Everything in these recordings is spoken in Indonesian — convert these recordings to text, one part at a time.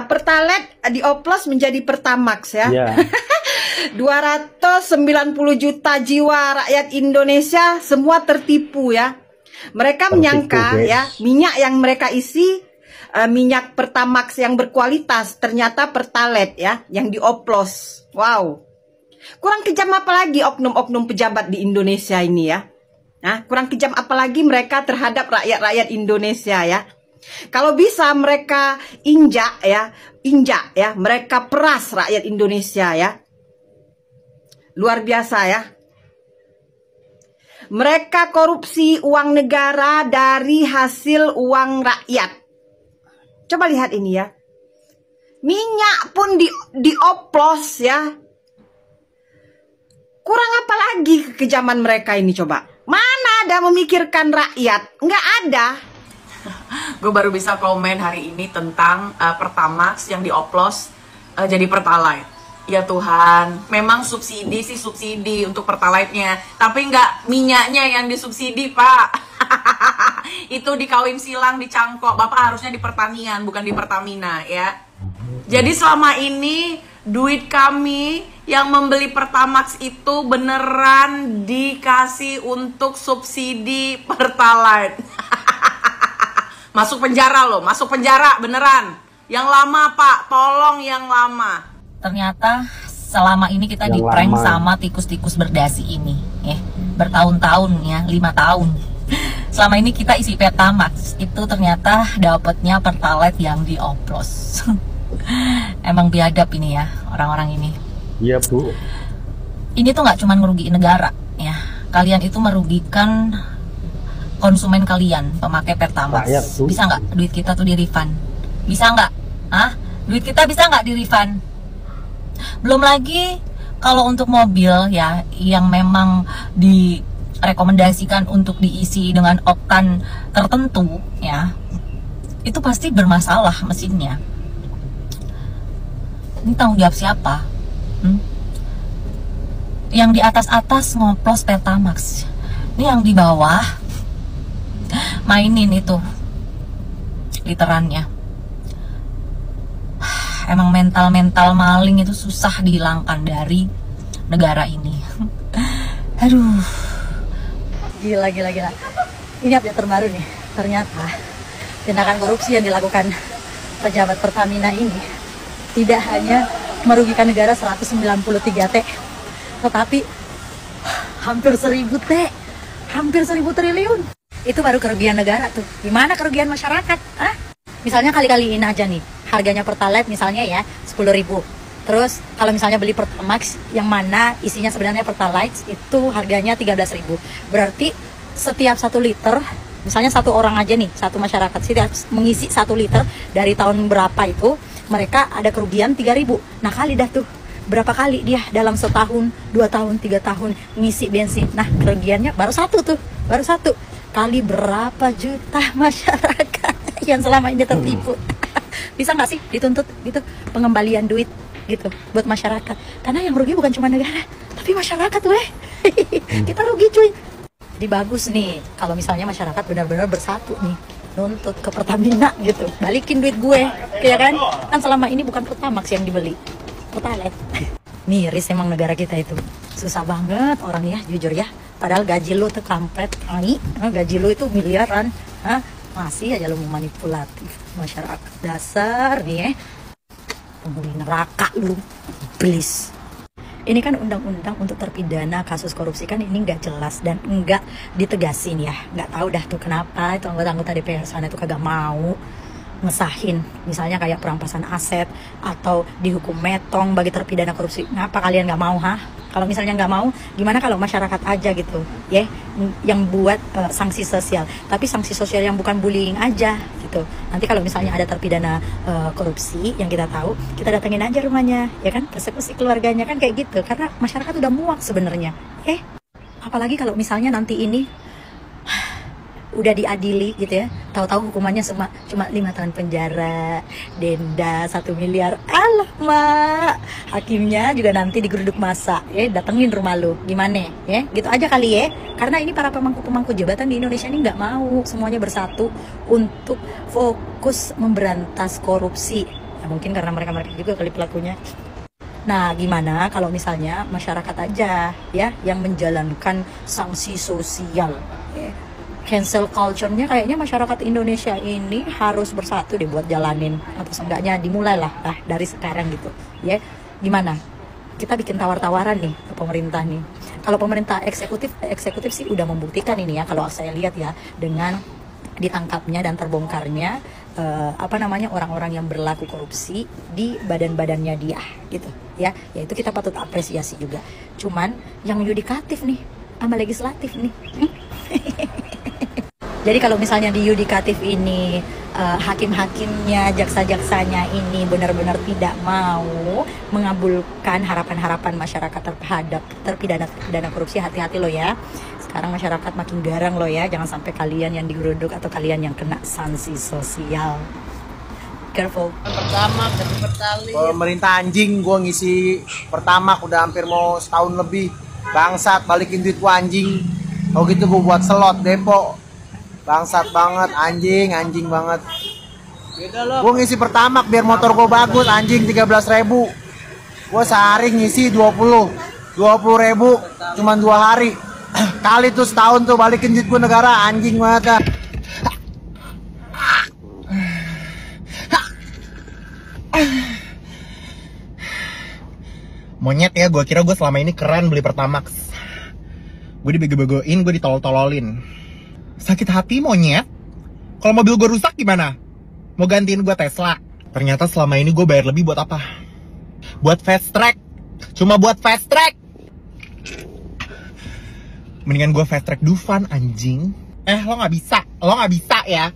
Pertalite dioplos menjadi Pertamax ya. Iya. 290 juta jiwa rakyat Indonesia semua tertipu ya. Mereka menyangka guys, ya minyak yang mereka isi minyak Pertamax yang berkualitas, ternyata Pertalite ya yang dioplos. Wow. Kurang kejam apa lagi oknum-oknum pejabat di Indonesia ini ya. Nah, kurang kejam apa lagi mereka terhadap rakyat-rakyat Indonesia ya. Kalau bisa mereka injak ya, mereka peras rakyat Indonesia ya. Luar biasa ya. Mereka korupsi uang negara dari hasil uang rakyat. Coba lihat ini ya. Minyak pun dioplos ya. Kurang apa lagi kekejaman mereka ini coba? Mana ada memikirkan rakyat? Nggak ada. Gue baru bisa komen hari ini tentang Pertamax yang dioplos jadi Pertalite. Ya Tuhan, memang subsidi sih subsidi untuk Pertalite-nya, tapi nggak minyaknya yang disubsidi, Pak. Itu dikawin silang, dicangkok. Bapak harusnya di pertanian, bukan di Pertamina ya. Jadi selama ini duit kami yang membeli Pertamax itu beneran dikasih untuk subsidi Pertalite. Masuk penjara loh, masuk penjara beneran. Yang lama Pak, tolong yang lama. Ternyata selama ini kita di prank sama tikus-tikus berdasi ini ya, bertahun-tahun ya, 5 tahun. Selama ini kita isi Pertamax, itu ternyata dapatnya Pertalite yang dioplos. Emang biadab ini ya orang-orang ini. Iya Bu. Ini tuh nggak cuma merugikan negara ya, kalian itu merugikan konsumen kalian, pemakai Pertamax. Bisa nggak duit kita tuh di refund? Bisa nggak? Hah? Duit kita bisa nggak di refund? Belum lagi kalau untuk mobil ya yang memang direkomendasikan untuk diisi dengan oktan tertentu ya, itu pasti bermasalah mesinnya. Ini tanggung jawab siapa? Yang di atas-atas ngoplos Pertamax, ini yang di bawah mainin itu literannya. Emang mental maling itu susah dihilangkan dari negara ini. Aduh, gila. Ini update terbaru nih. Ternyata tindakan korupsi yang dilakukan pejabat Pertamina ini tidak hanya merugikan negara 193 T, tetapi hampir 1000 T, hampir 1000 triliun. Itu baru kerugian negara tuh. Gimana kerugian masyarakat? Hah? Misalnya kali-kaliin aja nih, harganya Pertalite misalnya ya 10.000. Terus kalau misalnya beli Pertamax yang mana isinya sebenarnya Pertalite itu harganya 13.000. Berarti setiap 1 liter, misalnya satu orang aja nih, satu masyarakat setiap mengisi 1 liter dari tahun berapa itu, mereka ada kerugian 3.000. Nah kali dah tuh berapa kali dia dalam setahun, 2 tahun, 3 tahun ngisi bensin. Nah kerugiannya baru satu tuh, baru satu. Kali berapa juta masyarakat yang selama ini tertipu. Bisa nggak sih dituntut gitu pengembalian duit gitu buat masyarakat? Karena yang rugi bukan cuma negara, tapi masyarakat weh. Kita rugi cuy. Jadi bagus nih kalau misalnya masyarakat benar-benar bersatu nih nuntut ke Pertamina gitu, balikin duit gue, ya kan? Kan selama ini bukan Pertamax yang dibeli, Pertalite. Miris emang negara kita itu, susah banget orang ya, jujur ya. Padahal gaji lu tuh kampret, gaji lu itu miliaran, masih aja lu manipulatif masyarakat. Dasar nih ya, penghuni neraka lu, iblis. Ini kan undang-undang untuk terpidana kasus korupsi kan ini nggak jelas dan nggak ditegasin ya. Nggak tahu dah tuh kenapa itu anggota-anggota DPR sana itu kagak mau ngesahin, misalnya kayak perampasan aset atau dihukum metong bagi terpidana korupsi. Ngapa kalian nggak mau, Kalau misalnya nggak mau, gimana kalau masyarakat aja gitu, ya, yang buat sanksi sosial. Tapi sanksi sosial yang bukan bullying aja gitu. Nanti kalau misalnya ada terpidana korupsi yang kita tahu, kita datengin aja rumahnya, ya kan, persekusi keluarganya kan kayak gitu. Karena masyarakat udah muak sebenarnya. Apalagi kalau misalnya nanti ini udah diadili gitu ya, tahu-tahu hukumannya cuma 5 tahun penjara, denda 1 miliar. Alamak, hakimnya juga nanti digeruduk massa, datengin rumah lu, gimana ya, gitu aja kali ya. Karena ini para pemangku jabatan di Indonesia ini nggak mau semuanya bersatu untuk fokus memberantas korupsi. mungkin karena mereka juga kali pelakunya. Nah, gimana kalau misalnya masyarakat aja ya yang menjalankan sanksi sosial? Cancel culture-nya kayaknya masyarakat Indonesia ini harus bersatu deh buat jalanin, atau seenggaknya dimulailah dari sekarang gitu ya. Gimana? Kita bikin tawar-tawaran nih ke pemerintah nih. Kalau pemerintah eksekutif sih udah membuktikan ini ya, kalau saya lihat ya, dengan ditangkapnya dan terbongkarnya orang-orang yang berlaku korupsi di badan-badannya dia gitu ya. Itu kita patut apresiasi juga. Cuman yang yudikatif nih sama legislatif nih. Jadi kalau misalnya di yudikatif ini hakim-hakimnya, jaksa-jaksanya ini benar-benar tidak mau mengabulkan harapan-harapan masyarakat terhadap terpidana korupsi, hati-hati loh ya. Sekarang masyarakat makin garang loh ya, jangan sampai kalian yang digeruduk atau kalian yang kena sanksi sosial. Careful. Pertama pemerintah anjing, gua ngisi pertama udah hampir mau setahun lebih. Bangsat, balikin duit gua anjing. Kalau gitu gua buat slot depo. Bangsat banget, anjing banget. Gua ngisi pertama biar motor gua bagus, anjing 13.000. Gua sehari ngisi 20.000, cuman 2 hari. Kali tuh setahun tuh balikin duit gua negara, anjing banget. Monyet ya, gue kira gue selama ini keren beli Pertamax. Gue dibego-begoin, gue ditolol-tololin. Sakit hati monyet. Kalau mobil gue rusak gimana? Mau gantiin gue Tesla. Ternyata selama ini gue bayar lebih buat apa? Buat fast track. Cuma buat fast track. Mendingan gue fast track Dufan, anjing. Lo gak bisa ya.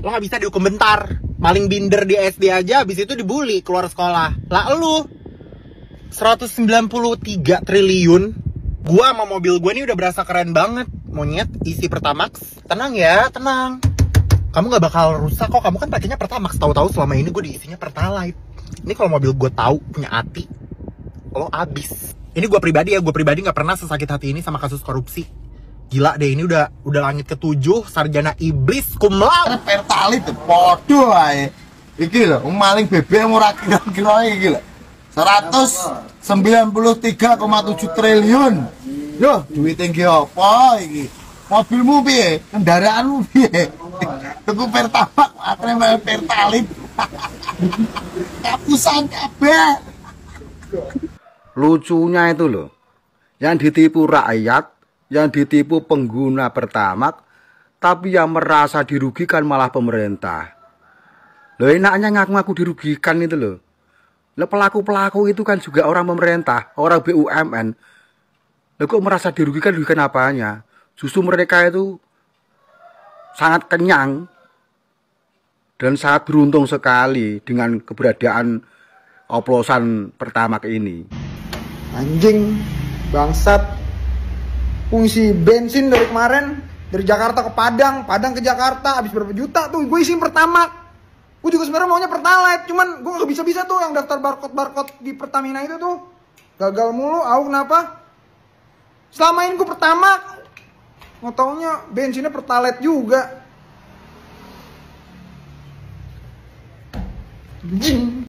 Lo gak bisa dihukum bentar. Maling binder di SD aja, habis itu dibully keluar sekolah. Lah lu 193 triliun. Gua sama mobil gua ini udah berasa keren banget. Monyet, isi Pertamax. Tenang ya, tenang. Kamu gak bakal rusak kok. Kamu kan pakainya Pertamax. Tahu-tahu selama ini gue diisinya Pertalite. Ini kalau mobil gue tahu punya hati, lo abis. Ini gue pribadi ya, gue pribadi nggak pernah sesakit hati ini sama kasus korupsi. Gila deh, ini udah langit ke-7, sarjana iblis cum laude. Pertalite podo ae. Iki lho, maling BBM ora kira-kira iki lho. 193,7 triliun. Yo, duit tinggi apa iki? Mobilmu piye? Kendaraanmu piye? Tuku Pertamax, akhirnya Pertalite. Kapusan kabeh. Lucunya itu loh, yang ditipu rakyat, yang ditipu pengguna Pertamax, tapi yang merasa dirugikan malah pemerintah. Loh, enaknya ngaku-ngaku dirugikan itu loh. Loh, pelaku-pelaku itu kan juga orang pemerintah, orang BUMN. Loh, kok merasa dirugikan apanya? Justru mereka itu sangat kenyang dan sangat beruntung sekali dengan keberadaan oplosan Pertamax ini. Anjing, bangsat. Fungsi bensin dari kemarin, dari Jakarta ke Padang ke Jakarta, habis berapa juta tuh, gue isiin Pertamax. Gue juga sebenarnya maunya Pertalite, cuman gue gak bisa tuh yang daftar barcode di Pertamina itu tuh. Gagal mulu, kenapa? Selama ini gue Pertamax, nggak taunya bensinnya Pertalite juga.